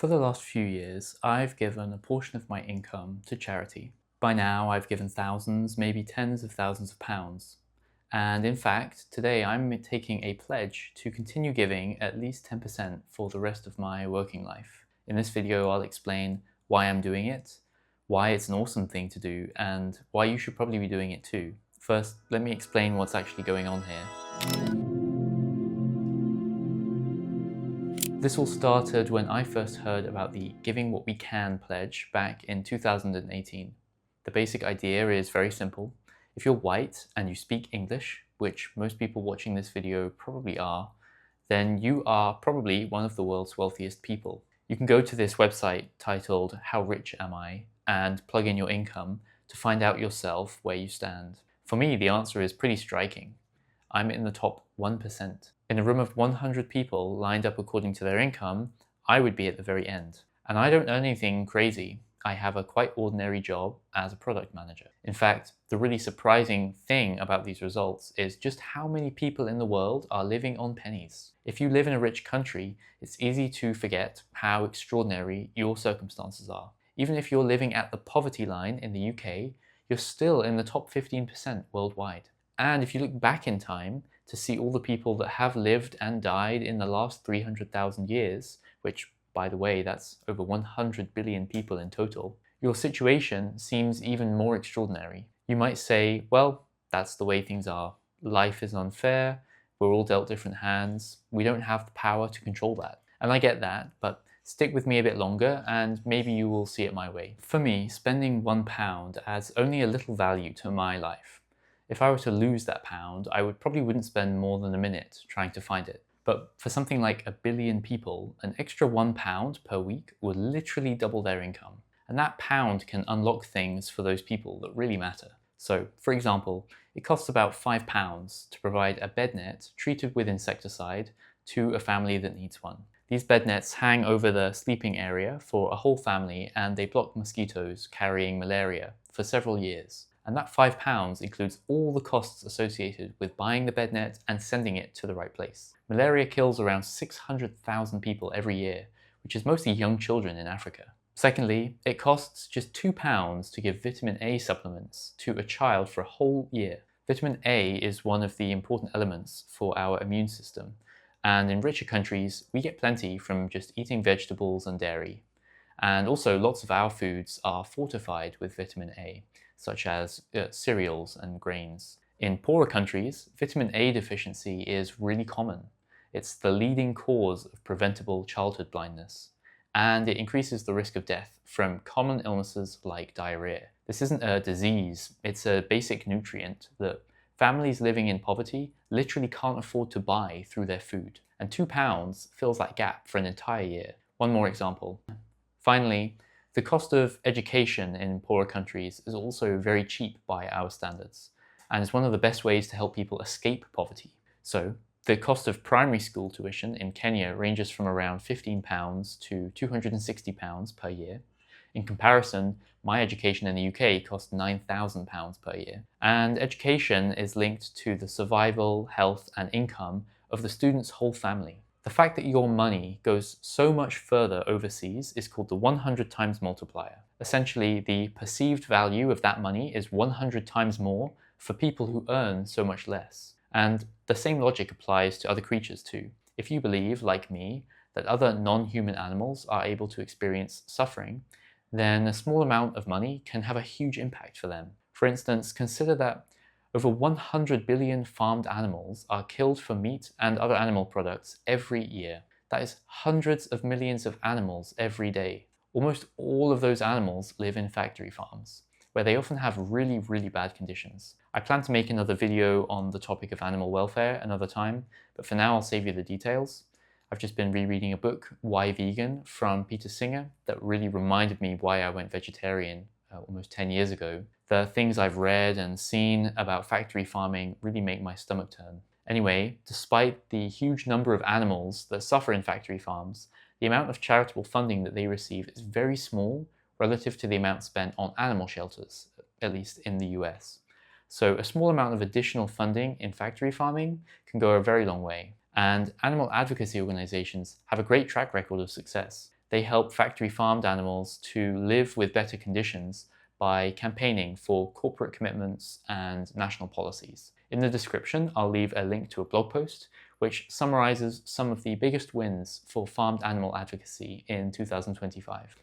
For the last few years, I've given a portion of my income to charity. By now, I've given thousands, maybe tens of thousands of pounds. And in fact, today I'm taking a pledge to continue giving at least 10% for the rest of my working life. In this video, I'll explain why I'm doing it, why it's an awesome thing to do, and why you should probably be doing it too. First, let me explain what's actually going on here. This all started when I first heard about the Giving What We Can pledge back in 2018. The basic idea is very simple. If you're white and you speak English, which most people watching this video probably are, then you are probably one of the world's wealthiest people. You can go to this website titled How Rich Am I? And plug in your income to find out yourself where you stand. For me, the answer is pretty striking. I'm in the top 1%. In a room of 100 people lined up according to their income, I would be at the very end. And I don't earn anything crazy. I have a quite ordinary job as a product manager. In fact, the really surprising thing about these results is just how many people in the world are living on pennies. If you live in a rich country, it's easy to forget how extraordinary your circumstances are. Even if you're living at the poverty line in the UK, you're still in the top 15% worldwide. And if you look back in time to see all the people that have lived and died in the last 300,000 years, which, by the way, that's over 100 billion people in total, your situation seems even more extraordinary. You might say, well, that's the way things are. Life is unfair, we're all dealt different hands, we don't have the power to control that. And I get that, but stick with me a bit longer and maybe you will see it my way. For me, spending £1 adds only a little value to my life. If I were to lose that pound, I probably wouldn't spend more than a minute trying to find it. But for something like 1 billion people, an extra £1 per week would literally double their income. And that pound can unlock things for those people that really matter. So, for example, it costs about £5 to provide a bed net treated with insecticide to a family that needs one. These bed nets hang over the sleeping area for a whole family and they block mosquitoes carrying malaria for several years. And that £5 includes all the costs associated with buying the bed net and sending it to the right place. Malaria kills around 600,000 people every year, which is mostly young children in Africa. Secondly, it costs just £2 to give vitamin A supplements to a child for a whole year. Vitamin A is one of the important elements for our immune system, and in richer countries, we get plenty from just eating vegetables and dairy. And also, lots of our foods are fortified with vitamin A, such as cereals and grains. In poorer countries, vitamin A deficiency is really common. It's the leading cause of preventable childhood blindness, and it increases the risk of death from common illnesses like diarrhea. This isn't a disease, it's a basic nutrient that families living in poverty literally can't afford to buy through their food, and £2 fills that gap for an entire year. One more example. Finally, the cost of education in poorer countries is also very cheap by our standards, and is one of the best ways to help people escape poverty. So, the cost of primary school tuition in Kenya ranges from around £15 to £260 per year. In comparison, my education in the UK costs £9,000 per year. And education is linked to the survival, health, and income of the student's whole family. The fact that your money goes so much further overseas is called the 100 times multiplier. Essentially, the perceived value of that money is 100 times more for people who earn so much less. And the same logic applies to other creatures too. If you believe, like me, that other non-human animals are able to experience suffering, then a small amount of money can have a huge impact for them. For instance, consider that over 100 billion farmed animals are killed for meat and other animal products every year. That is hundreds of millions of animals every day. Almost all of those animals live in factory farms, where they often have really, really bad conditions. I plan to make another video on the topic of animal welfare another time, but for now I'll save you the details. I've just been rereading a book, Why Vegan, from Peter Singer, that really reminded me why I went vegetarian almost 10 years ago. The things I've read and seen about factory farming really make my stomach turn. Anyway, despite the huge number of animals that suffer in factory farms, the amount of charitable funding that they receive is very small relative to the amount spent on animal shelters, at least in the US. So a small amount of additional funding in factory farming can go a very long way. And animal advocacy organizations have a great track record of success. They help factory farmed animals to live with better conditions by campaigning for corporate commitments and national policies. In the description, I'll leave a link to a blog post which summarizes some of the biggest wins for farmed animal advocacy in 2025.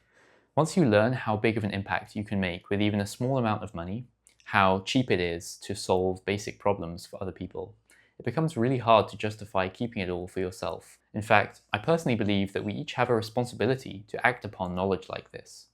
Once you learn how big of an impact you can make with even a small amount of money, how cheap it is to solve basic problems for other people, it becomes really hard to justify keeping it all for yourself. In fact, I personally believe that we each have a responsibility to act upon knowledge like this.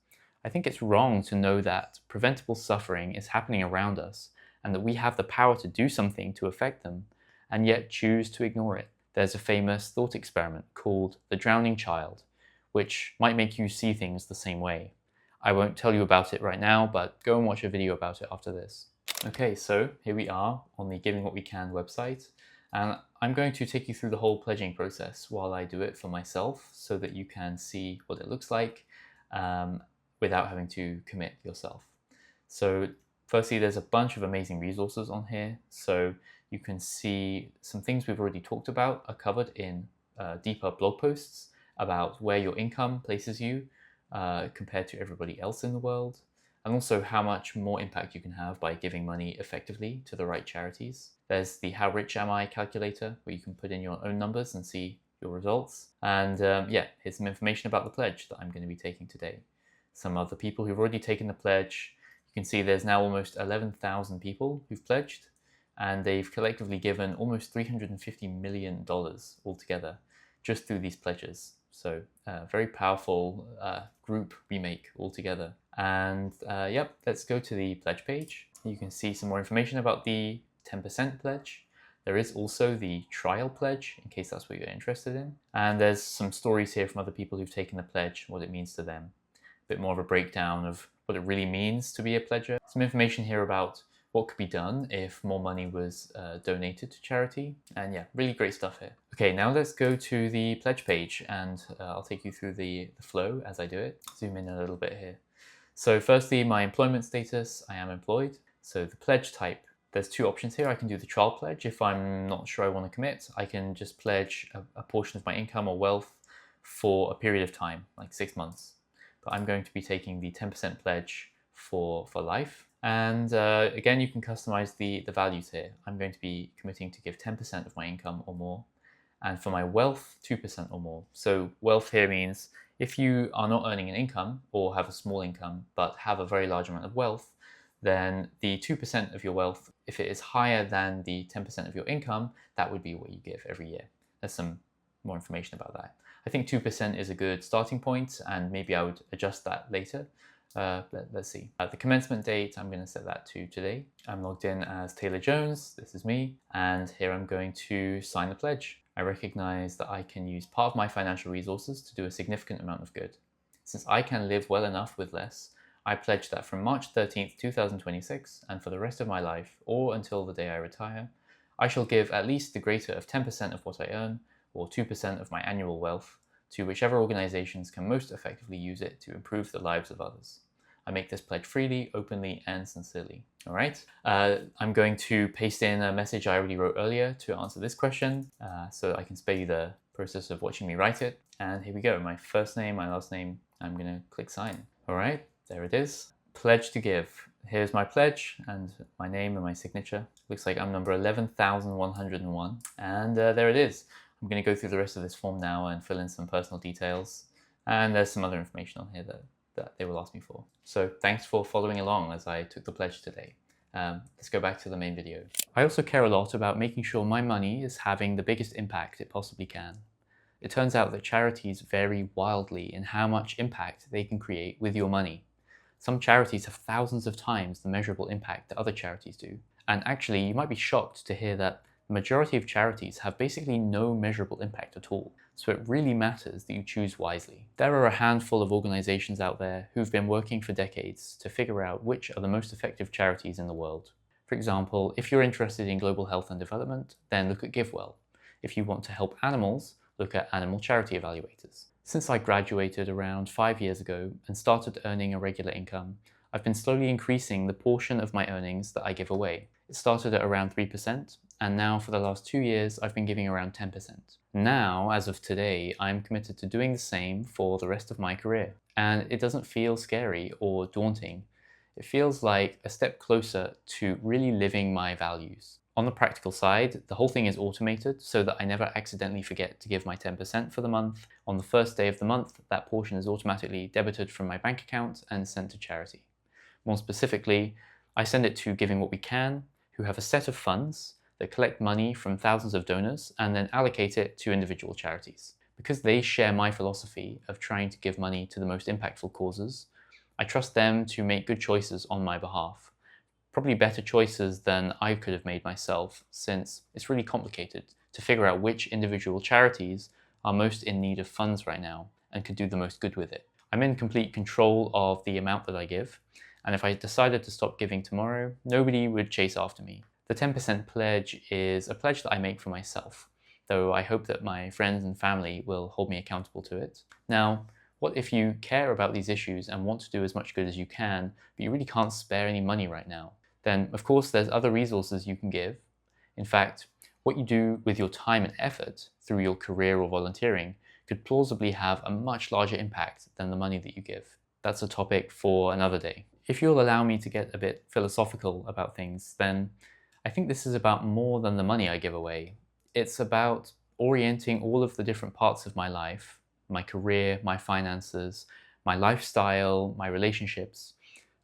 I think it's wrong to know that preventable suffering is happening around us and that we have the power to do something to affect them, and yet choose to ignore it. There's a famous thought experiment called the drowning child, which might make you see things the same way. I won't tell you about it right now, but go and watch a video about it after this. Okay, so here we are on the Giving What We Can website, and I'm going to take you through the whole pledging process while I do it for myself so that you can see what it looks like without having to commit yourself. So firstly, there's a bunch of amazing resources on here. So you can see some things we've already talked about are covered in deeper blog posts about where your income places you compared to everybody else in the world, and also how much more impact you can have by giving money effectively to the right charities. There's the How Rich Am I calculator, where you can put in your own numbers and see your results. And yeah, here's some information about the pledge that I'm going to be taking today. Some other people who've already taken the pledge. You can see there's now almost 11,000 people who've pledged, and they've collectively given almost $350 million altogether just through these pledges. So very powerful group we make altogether. And yep, let's go to the pledge page. You can see some more information about the 10% pledge. There is also the trial pledge, in case that's what you're interested in. And there's some stories here from other people who've taken the pledge, what it means to them. A bit more of a breakdown of what it really means to be a pledger. Some information here about what could be done if more money was donated to charity. And yeah, really great stuff here. Okay, now let's go to the pledge page, and I'll take you through the flow as I do it. Zoom in a little bit here. So firstly, my employment status, I am employed. So the pledge type, there's two options here. I can do the trial pledge. If I'm not sure I want to commit, I can just pledge a portion of my income or wealth for a period of time, like 6 months. But I'm going to be taking the 10% pledge for life. And again, you can customize the values here. I'm going to be committing to give 10% of my income or more. And for my wealth, 2% or more. So wealth here means if you are not earning an income or have a small income, but have a very large amount of wealth, then the 2% of your wealth, if it is higher than the 10% of your income, that would be what you give every year. There's some more information about that. I think 2% is a good starting point, and maybe I would adjust that later. Let's see. The commencement date, I'm going to set that to today. I'm logged in as Taylor Jones. This is me. And here I'm going to sign the pledge. I recognize that I can use part of my financial resources to do a significant amount of good. Since I can live well enough with less, I pledge that from March 13th, 2026, and for the rest of my life, or until the day I retire, I shall give at least the greater of 10% of what I earn, or 2% of my annual wealth, to whichever organizations can most effectively use it to improve the lives of others. I make this pledge freely, openly, and sincerely. All right. I'm going to paste in a message I already wrote earlier to answer this question, so I can spare you the process of watching me write it. And here we go. My first name, my last name. I'm going to click sign. All right. There it is. Pledge to give. Here's my pledge and my name and my signature. Looks like I'm number 11,101. And there it is. I'm going to go through the rest of this form now and fill in some personal details. And there's some other information on here that they will ask me for. So thanks for following along as I took the pledge today. Let's go back to the main video. I also care a lot about making sure my money is having the biggest impact it possibly can. It turns out that charities vary wildly in how much impact they can create with your money. Some charities have thousands of times the measurable impact that other charities do. And actually, you might be shocked to hear that the majority of charities have basically no measurable impact at all. So it really matters that you choose wisely. There are a handful of organizations out there who've been working for decades to figure out which are the most effective charities in the world. For example, if you're interested in global health and development, then look at GiveWell. If you want to help animals, look at Animal Charity Evaluators. Since I graduated around 5 years ago and started earning a regular income, I've been slowly increasing the portion of my earnings that I give away. It started at around 3%, and now for the last 2 years, I've been giving around 10%. Now, as of today, I'm committed to doing the same for the rest of my career. And it doesn't feel scary or daunting. It feels like a step closer to really living my values. On the practical side, the whole thing is automated so that I never accidentally forget to give my 10% for the month. On the first day of the month, that portion is automatically debited from my bank account and sent to charity. More specifically, I send it to Giving What We Can, who have a set of funds that collect money from thousands of donors and then allocate it to individual charities. Because they share my philosophy of trying to give money to the most impactful causes, I trust them to make good choices on my behalf. Probably better choices than I could have made myself, since it's really complicated to figure out which individual charities are most in need of funds right now and could do the most good with it. I'm in complete control of the amount that I give, and if I decided to stop giving tomorrow, nobody would chase after me. The 10% pledge is a pledge that I make for myself, though I hope that my friends and family will hold me accountable to it. Now, what if you care about these issues and want to do as much good as you can, but you really can't spare any money right now? Then, of course, there's other resources you can give. In fact, what you do with your time and effort through your career or volunteering could plausibly have a much larger impact than the money that you give. That's a topic for another day. If you'll allow me to get a bit philosophical about things, then I think this is about more than the money I give away. It's about orienting all of the different parts of my life, my career, my finances, my lifestyle, my relationships,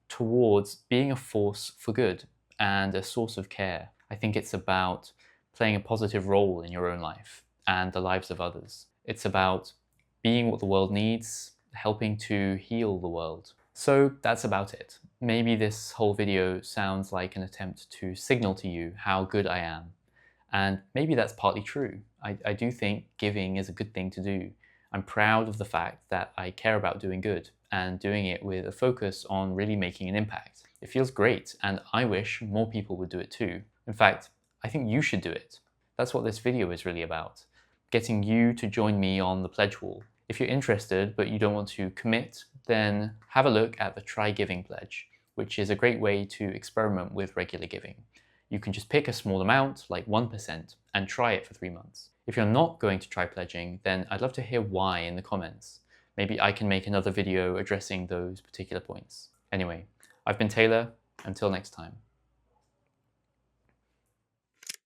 towards being a force for good and a source of care. I think it's about playing a positive role in your own life and the lives of others. It's about being what the world needs, helping to heal the world. So that's about it. Maybe this whole video sounds like an attempt to signal to you how good I am. And maybe that's partly true. I do think giving is a good thing to do. I'm proud of the fact that I care about doing good and doing it with a focus on really making an impact. It feels great, and I wish more people would do it too. In fact, I think you should do it. That's what this video is really about, getting you to join me on the pledge wall. If you're interested but you don't want to commit, then have a look at the Try Giving pledge, which is a great way to experiment with regular giving. You can just pick a small amount, like 1%, and try it for 3 months. If you're not going to try pledging, then I'd love to hear why in the comments. Maybe I can make another video addressing those particular points. Anyway, I've been Taylor. Until next time.